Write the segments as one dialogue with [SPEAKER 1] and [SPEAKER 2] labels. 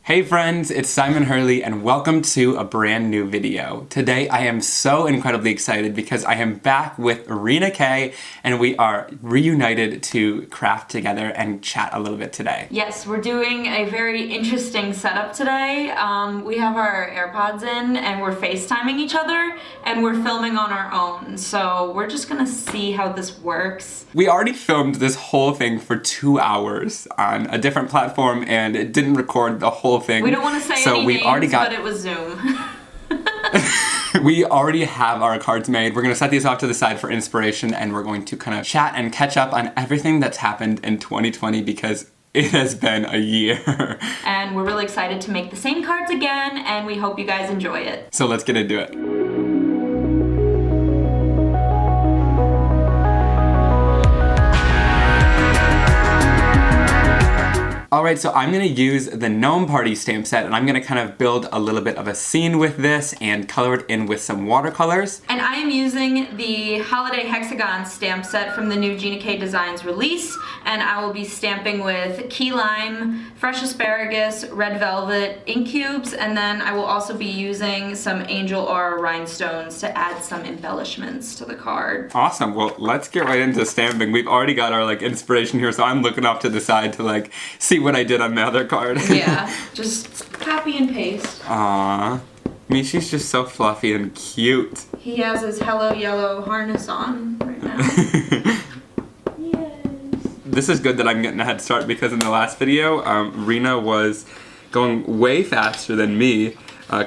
[SPEAKER 1] Hey friends, it's Simon Hurley and welcome to a brand new video. Today I am so incredibly excited because I am back with Rina K and we are reunited to craft together and chat a little bit today.
[SPEAKER 2] Yes, we're doing a very interesting setup today. We have our AirPods in and we're FaceTiming each other and we're filming on our own. So we're just gonna see how this works.
[SPEAKER 1] We already filmed this whole thing for 2 hours on a different platform and it didn't record the whole thing.
[SPEAKER 2] We don't want to say any names, but it was Zoom.
[SPEAKER 1] We already have our cards made. We're going to set these off to the side for inspiration and we're going to kind of chat and catch up on everything that's happened in 2020 because it has been a year.
[SPEAKER 2] And we're really excited to make the same cards again and we hope you guys enjoy it.
[SPEAKER 1] So let's get into it. Alright, so I'm going to use the Gnome Party stamp set and I'm going to kind of build a little bit of a scene with this and color it in with some watercolors.
[SPEAKER 2] And I am using the Holiday Hexagons stamp set from the new Gina K Designs release, and I will be stamping with key lime, fresh asparagus, red velvet, ink cubes, and then I will also be using some angel or rhinestones to add some embellishments to the card.
[SPEAKER 1] Awesome, well let's get right into stamping. We've already got our inspiration here, so I'm looking off to the side to see what I did on the other card.
[SPEAKER 2] Yeah, just copy and paste.
[SPEAKER 1] Aww. Mishi's just so fluffy and cute.
[SPEAKER 2] He has his Hello Yellow harness on right now. Yes.
[SPEAKER 1] This is good that I'm getting a head start because in the last video, Rina was going way faster than me.
[SPEAKER 2] I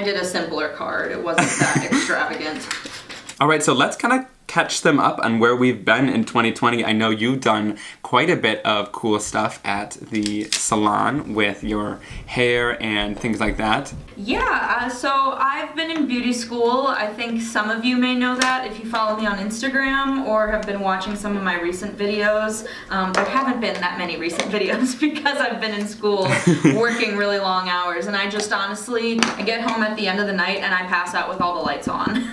[SPEAKER 2] did a simpler card. It wasn't that extravagant.
[SPEAKER 1] Alright, so let's kind of catch them up on where we've been in 2020. I know you've done quite a bit of cool stuff at the salon with your hair and things like that.
[SPEAKER 2] Yeah, so I've been in beauty school. I think some of you may know that if you follow me on Instagram or have been watching some of my recent videos. There haven't been that many recent videos because I've been in school working really long hours, and I just honestly, I get home at the end of the night and I pass out with all the lights on.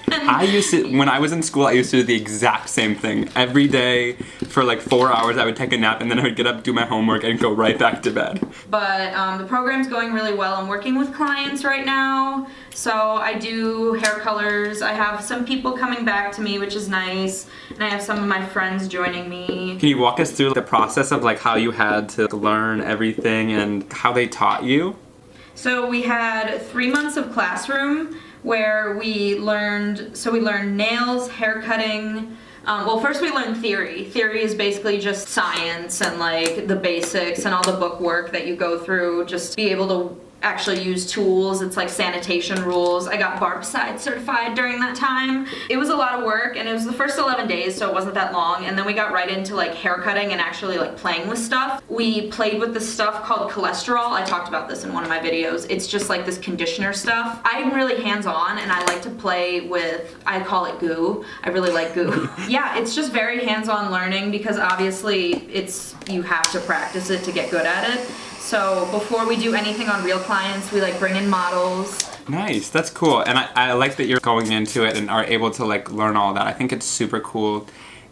[SPEAKER 1] When I was in school, I used to do the exact same thing. Every day for 4 hours, I would take a nap and then I would get up, do my homework, and go right back to bed.
[SPEAKER 2] But the program's going really well. I'm working with clients right now, so I do hair colors. I have some people coming back to me, which is nice, and I have some of my friends joining me.
[SPEAKER 1] Can you walk us through the process of how you had to learn everything and how they taught you?
[SPEAKER 2] So we had 3 months of classroom where we learned nails, hair cutting. Well, first we learned theory. Theory is basically just science and the basics and all the book work that you go through, just be able to actually use tools. It's like sanitation rules. I got barbicide certified during that time. It was a lot of work and it was the first 11 days, so it wasn't that long, and then we got right into hair cutting and actually playing with stuff. We played with this stuff called cholesterol. I talked about this in one of my videos. It's just this conditioner stuff. I'm really hands-on and I like to play with, I call it goo. I really like goo. Yeah, it's just very hands-on learning because obviously you have to practice it to get good at it. So before we do anything on real clients, we bring in models.
[SPEAKER 1] Nice, that's cool. And I like that you're going into it and are able to learn all that. I think it's super cool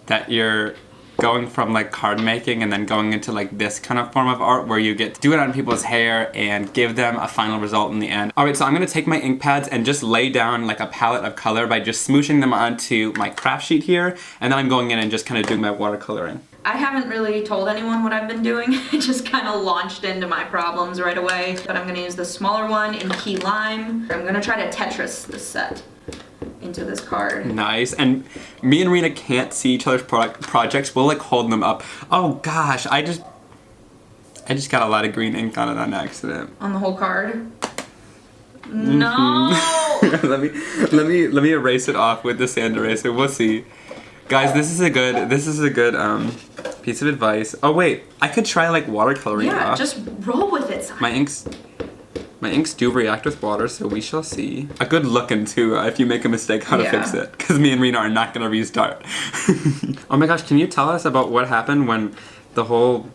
[SPEAKER 1] that you're going from card making and then going into this kind of form of art where you get to do it on people's hair and give them a final result in the end. Alright, so I'm going to take my ink pads and just lay down a palette of color by just smooshing them onto my craft sheet here, and then I'm going in and just kind of doing my watercoloring.
[SPEAKER 2] I haven't really told anyone what I've been doing. I just kind of launched into my problems right away. But I'm going to use the smaller one in key lime. I'm going to try to Tetris this set into this card.
[SPEAKER 1] Nice. And me and Rina can't see each other's projects. We'll hold them up. Oh gosh, I just got a lot of green ink on it on accident.
[SPEAKER 2] On the whole card? No!
[SPEAKER 1] let me erase it off with the sand eraser. We'll see. Guys, this is a good piece of advice. Oh wait, I could try watercoloring.
[SPEAKER 2] Yeah, just roll with it, Simon.
[SPEAKER 1] My inks do react with water, so we shall see. A good look into if you make a mistake how to fix it, because me and Rina are not gonna restart. Oh my gosh, can you tell us about what happened when the whole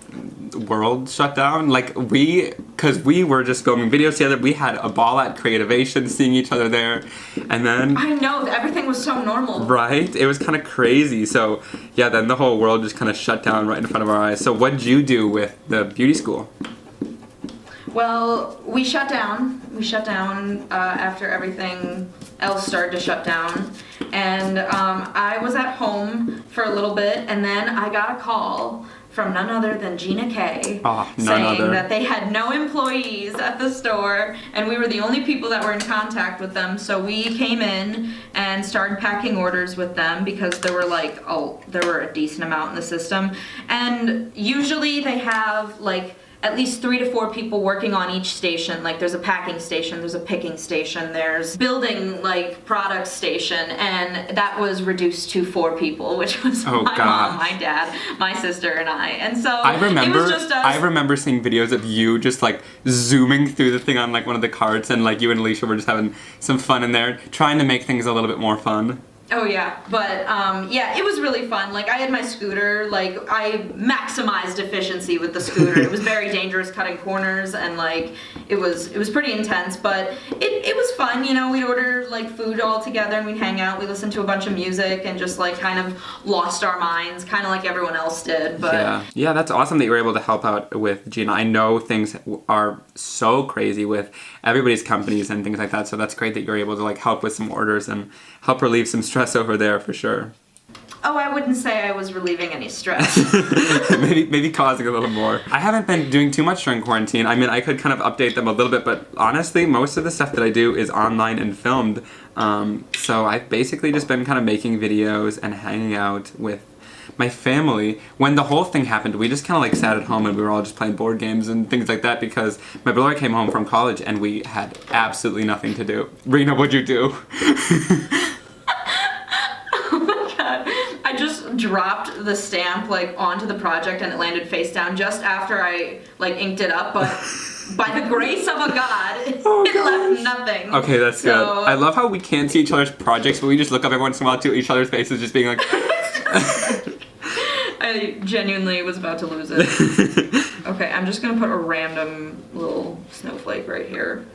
[SPEAKER 1] world shut down? Because we were just filming videos together, we had a ball at Creativation, seeing each other there, and then...
[SPEAKER 2] I know, everything was so normal.
[SPEAKER 1] Right? It was kind of crazy, so yeah, then the whole world just kind of shut down right in front of our eyes. So what did you do with the beauty school?
[SPEAKER 2] Well, we shut down. We shut down after everything else started to shut down. And I was at home for a little bit, and then I got a call from none other than Gina K saying that they had no employees at the store, and we were the only people that were in contact with them. So we came in and started packing orders with them because there were a decent amount in the system. And usually they have like at least 3 to 4 people working on each station. Like there's a packing station, there's a picking station, there's building like product station, and that was reduced to 4 people, which was mom, my dad, my sister, and I. And so it was just us.
[SPEAKER 1] I remember seeing videos of you just like zooming through the thing on like one of the carts, and like you and Alicia were just having some fun in there, trying to make things a little bit more fun.
[SPEAKER 2] Oh yeah, but yeah, it was really fun. Like I had my scooter, like I maximized efficiency with the scooter. It was very dangerous cutting corners, and like it was pretty intense, but it was fun. You know, we'd order like food all together and we'd hang out. We listened to a bunch of music and just like kind of lost our minds, kind of like everyone else did. But
[SPEAKER 1] yeah, that's awesome that you were able to help out with Gina. I know things are so crazy with everybody's companies and things like that, so that's great that you're able to like help with some orders and help relieve some stress over there for sure.
[SPEAKER 2] Oh, I wouldn't say I was relieving any stress.
[SPEAKER 1] maybe causing a little more. I haven't been doing too much during quarantine. I mean, I could kind of update them a little bit, but honestly, most of the stuff that I do is online and filmed. So I've basically just been kind of making videos and hanging out with my family. When the whole thing happened, we just kind of like sat at home and we were all just playing board games and things like that because my brother came home from college and we had absolutely nothing to do. Rina, what'd you do?
[SPEAKER 2] I just dropped the stamp like onto the project and it landed face down just after I like inked it up, but by the grace of a god, it left nothing.
[SPEAKER 1] Okay, that's good. I love how we can't see each other's projects, but we just look up every once in a while to each other's faces just being like...
[SPEAKER 2] I genuinely was about to lose it. Okay, I'm just gonna put a random little snowflake right here.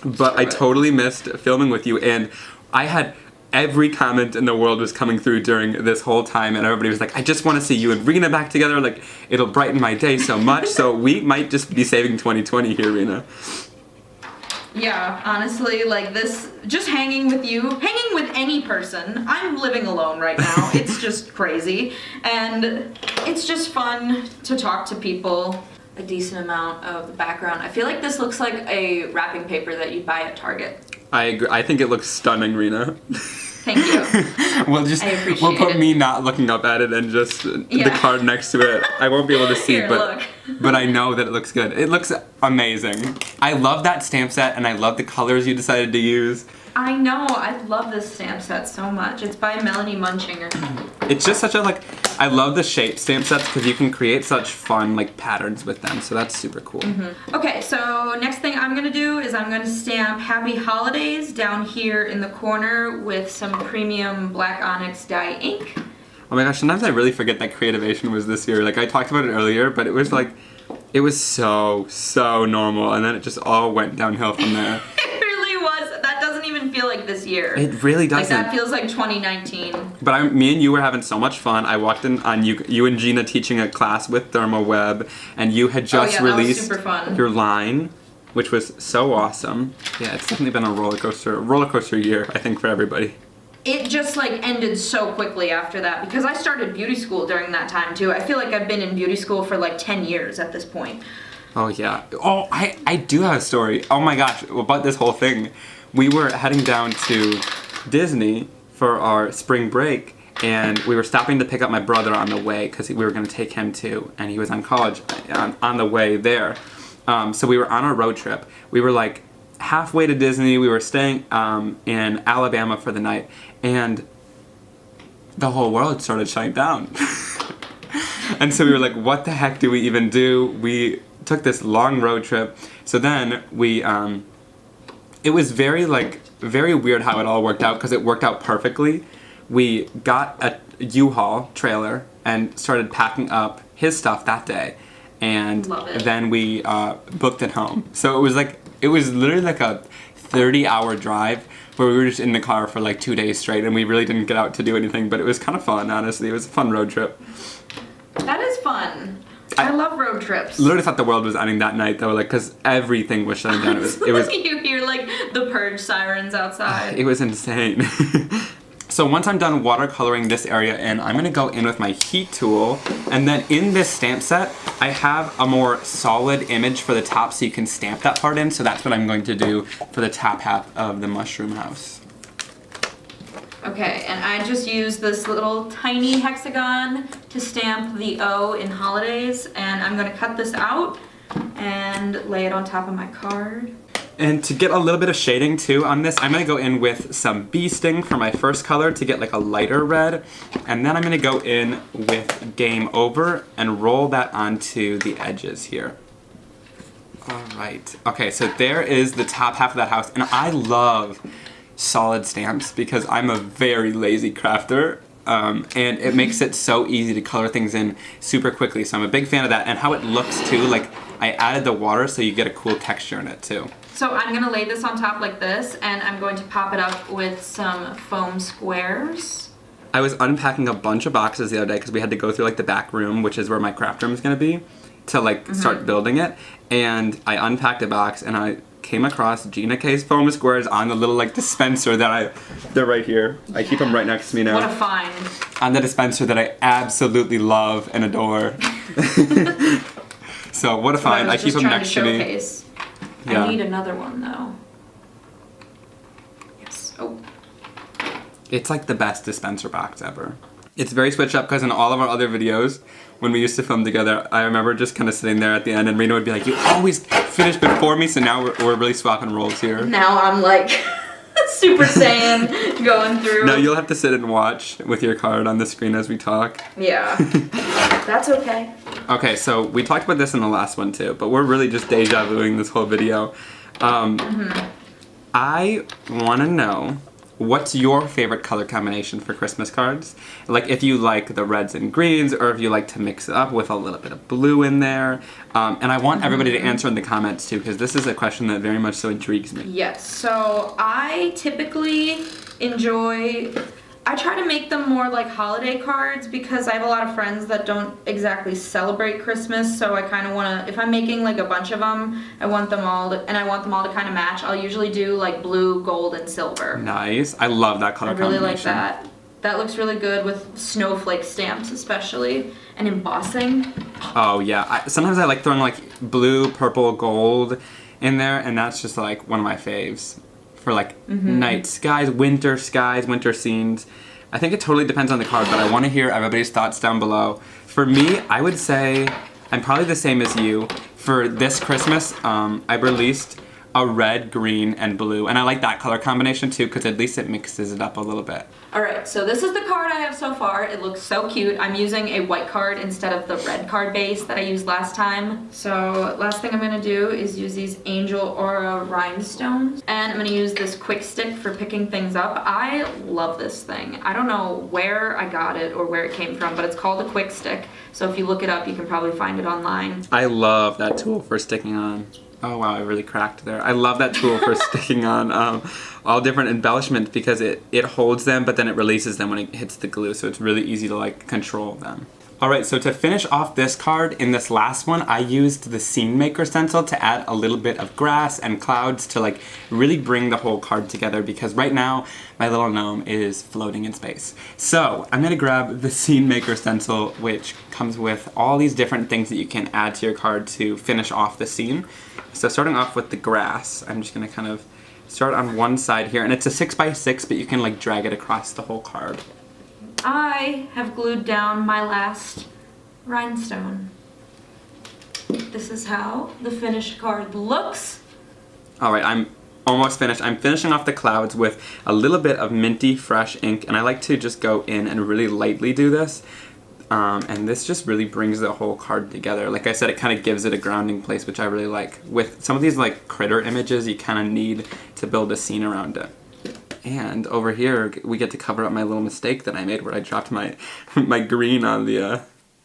[SPEAKER 1] But I totally missed filming with you, and I had... every comment in the world was coming through during this whole time, and everybody was like, I just want to see you and Rina back together, like, it'll brighten my day so much. So we might just be saving 2020 here, Rina.
[SPEAKER 2] Yeah, honestly, like this, just hanging with you, hanging with any person. I'm living alone right now. It's just crazy. And it's just fun to talk to people. A decent amount of the background. I feel like this looks like a wrapping paper that you'd buy at Target.
[SPEAKER 1] I agree. I think it looks stunning, Rina.
[SPEAKER 2] Thank you.
[SPEAKER 1] We'll put me not looking up at it and just the card next to it. I won't be able to see,
[SPEAKER 2] Here,
[SPEAKER 1] but I know that it looks good. It looks amazing. I love that stamp set, and I love the colors you decided to use.
[SPEAKER 2] I know. I love this stamp set so much. It's by Melanie Munchinger.
[SPEAKER 1] It's just such a I love the shape stamp sets because you can create such fun like patterns with them, so that's super cool.
[SPEAKER 2] Mm-hmm. Okay, so next thing I'm gonna do is I'm gonna stamp Happy Holidays down here in the corner with some premium black onyx dye ink.
[SPEAKER 1] Oh my gosh, sometimes I really forget that Creativation was this year. Like I talked about it earlier, but it was like, it was so normal, and then it just all went downhill from there.
[SPEAKER 2] Feel like this year.
[SPEAKER 1] It really doesn't.
[SPEAKER 2] Like that feels like 2019.
[SPEAKER 1] But me and you were having so much fun. I walked in on you and Gina teaching a class with Thermo Web, and you had just released your line, which was so awesome. Yeah, it's definitely been a roller coaster year, I think, for everybody.
[SPEAKER 2] It just like ended so quickly after that because I started beauty school during that time too. I feel like I've been in beauty school for like 10 years at this point.
[SPEAKER 1] Oh yeah. Oh, I do have a story. Oh my gosh, about this whole thing. We were heading down to Disney for our spring break, and we were stopping to pick up my brother on the way because we were going to take him too, and he was on college on the way there. So we were on a road trip. We were like halfway to Disney. We were staying in Alabama for the night, and the whole world started shutting down. And so we were like, what the heck do we even do? We took this long road trip. So then we... it was very weird how it all worked out because it worked out perfectly. We got a U-Haul trailer and started packing up his stuff that day, and then we booked it home. So it was literally like a 30-hour drive where we were just in the car for like 2 days straight, and we really didn't get out to do anything, but it was kind of fun, honestly. It was a fun road trip.
[SPEAKER 2] That is fun. I love road trips.
[SPEAKER 1] Literally thought the world was ending that night though, like, because everything was shutting down. It was.
[SPEAKER 2] You hear like the purge sirens outside.
[SPEAKER 1] It was insane. So once I'm done watercoloring this area in, I'm gonna go in with my heat tool, and then in this stamp set, I have a more solid image for the top so you can stamp that part in, so that's what I'm going to do for the top half of the mushroom house.
[SPEAKER 2] Okay, and I just used this little tiny hexagon to stamp the O in holidays, and I'm gonna cut this out and lay it on top of my card.
[SPEAKER 1] And to get a little bit of shading too on this, I'm gonna go in with some bee sting for my first color to get like a lighter red. And then I'm gonna go in with Game Over and roll that onto the edges here. All right, okay, so there is the top half of that house. And I love solid stamps because I'm a very lazy crafter. And it makes it so easy to color things in super quickly. So I'm a big fan of that. And how it looks too, like I added the water so you get a cool texture in it too.
[SPEAKER 2] So I'm gonna lay this on top like this, and I'm going to pop it up with some foam squares.
[SPEAKER 1] I was unpacking a bunch of boxes the other day because we had to go through like the back room, which is where my craft room is gonna be, to like start building it. And I unpacked a box and I came across Gina K's foam squares on the little like dispenser that they're right here. I keep them right next to me now.
[SPEAKER 2] What a find.
[SPEAKER 1] On the dispenser that I absolutely love and adore. So what a find. I keep them next to me. Yeah.
[SPEAKER 2] I need another one though. Yes. Oh.
[SPEAKER 1] It's like the best dispenser box ever. It's very switched up because in all of our other videos, when we used to film together, I remember just kind of sitting there at the end and Rina would be like, you always finish before me, so now we're really swapping roles here.
[SPEAKER 2] Now I'm like Super Saiyan going through.
[SPEAKER 1] Now you'll have to sit and watch with your card on the screen as we talk.
[SPEAKER 2] Yeah. That's okay.
[SPEAKER 1] Okay, so we talked about this in the last one too, but we're really just deja vuing this whole video. I want to know, what's your favorite color combination for Christmas cards? Like if you like the reds and greens, or if you like to mix it up with a little bit of blue in there. And I want everybody to answer in the comments too, because this is a question that very much so intrigues me.
[SPEAKER 2] Yes, so I typically I try to make them more like holiday cards because I have a lot of friends that don't exactly celebrate Christmas, so I kind of want to, if I'm making like a bunch of them, I want them all to kind of match. I'll usually do like blue, gold, and silver.
[SPEAKER 1] Nice. I love that color combination.
[SPEAKER 2] I really like that. That looks really good with snowflake stamps especially, and embossing.
[SPEAKER 1] Oh yeah, sometimes I like throwing like blue, purple, gold in there, and that's just like one of my faves. For like night skies, winter scenes. I think it totally depends on the card, but I want to hear everybody's thoughts down below. For me, I would say I'm probably the same as you. For this Christmas, I released a red, green, and blue, and I like that color combination too because at least it mixes it up a little bit.
[SPEAKER 2] Alright, so this is the card I have so far. It looks so cute. I'm using a white card instead of the red card base that I used last time. So last thing I'm going to do is use these Angel Aura Rhinestones. And I'm going to use this QuickStik for picking things up. I love this thing. I don't know where I got it or where it came from, but it's called a QuickStik. So if you look it up, you can probably find it online.
[SPEAKER 1] I love that tool for sticking on. Oh wow, I really cracked there. I love that tool for sticking on all different embellishments because it holds them, but then it releases them when it hits the glue, so it's really easy to like control them. Alright, so to finish off this card, in this last one, I used the Scene Maker stencil to add a little bit of grass and clouds to like really bring the whole card together because right now, my little gnome is floating in space. So, I'm going to grab the Scene Maker stencil, which comes with all these different things that you can add to your card to finish off the scene. So starting off with the grass, I'm just going to kind of start on one side here, and it's a 6x6, but you can like drag it across the whole card.
[SPEAKER 2] I have glued down my last rhinestone. This is how the finished card looks.
[SPEAKER 1] Alright, I'm almost finished. I'm finishing off the clouds with a little bit of minty fresh ink, and I like to just go in and really lightly do this. And this just really brings the whole card together. Like I said, it kind of gives it a grounding place, which I really like. With some of these like critter images, you kind of need to build a scene around it. And over here, we get to cover up my little mistake that I made where I dropped my green on the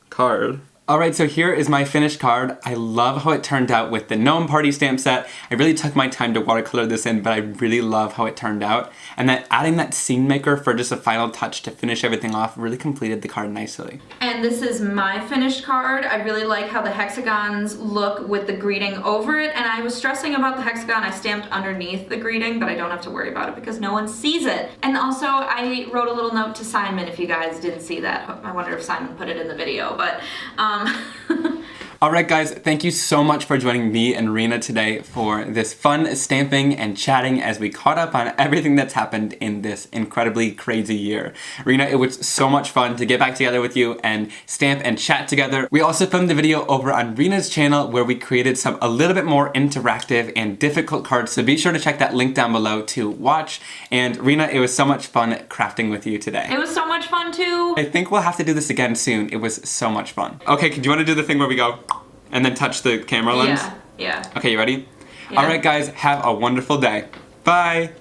[SPEAKER 1] card. Alright, so here is my finished card. I love how it turned out with the Gnome party stamp set. I really took my time to watercolor this in, but I really love how it turned out. And then adding that scene maker for just a final touch to finish everything off really completed the card nicely.
[SPEAKER 2] And this is my finished card. I really like how the hexagons look with the greeting over it, and I was stressing about the hexagon I stamped underneath the greeting, but I don't have to worry about it because no one sees it. And also, I wrote a little note to Simon if you guys didn't see that. I wonder if Simon put it in the video, but
[SPEAKER 1] Alright guys, thank you so much for joining me and Rina today for this fun stamping and chatting as we caught up on everything that's happened in this incredibly crazy year. Rina, it was so much fun to get back together with you and stamp and chat together. We also filmed the video over on Rina's channel where we created some a little bit more interactive and difficult cards, so be sure to check that link down below to watch. And Rina, it was so much fun crafting with you today.
[SPEAKER 2] It was so much fun too.
[SPEAKER 1] I think we'll have to do this again soon. It was so much fun. Okay, do you want to do the thing where we go and then touch the camera lens?
[SPEAKER 2] Yeah.
[SPEAKER 1] Okay, you ready?
[SPEAKER 2] Yeah.
[SPEAKER 1] Alright guys, have a wonderful day. Bye!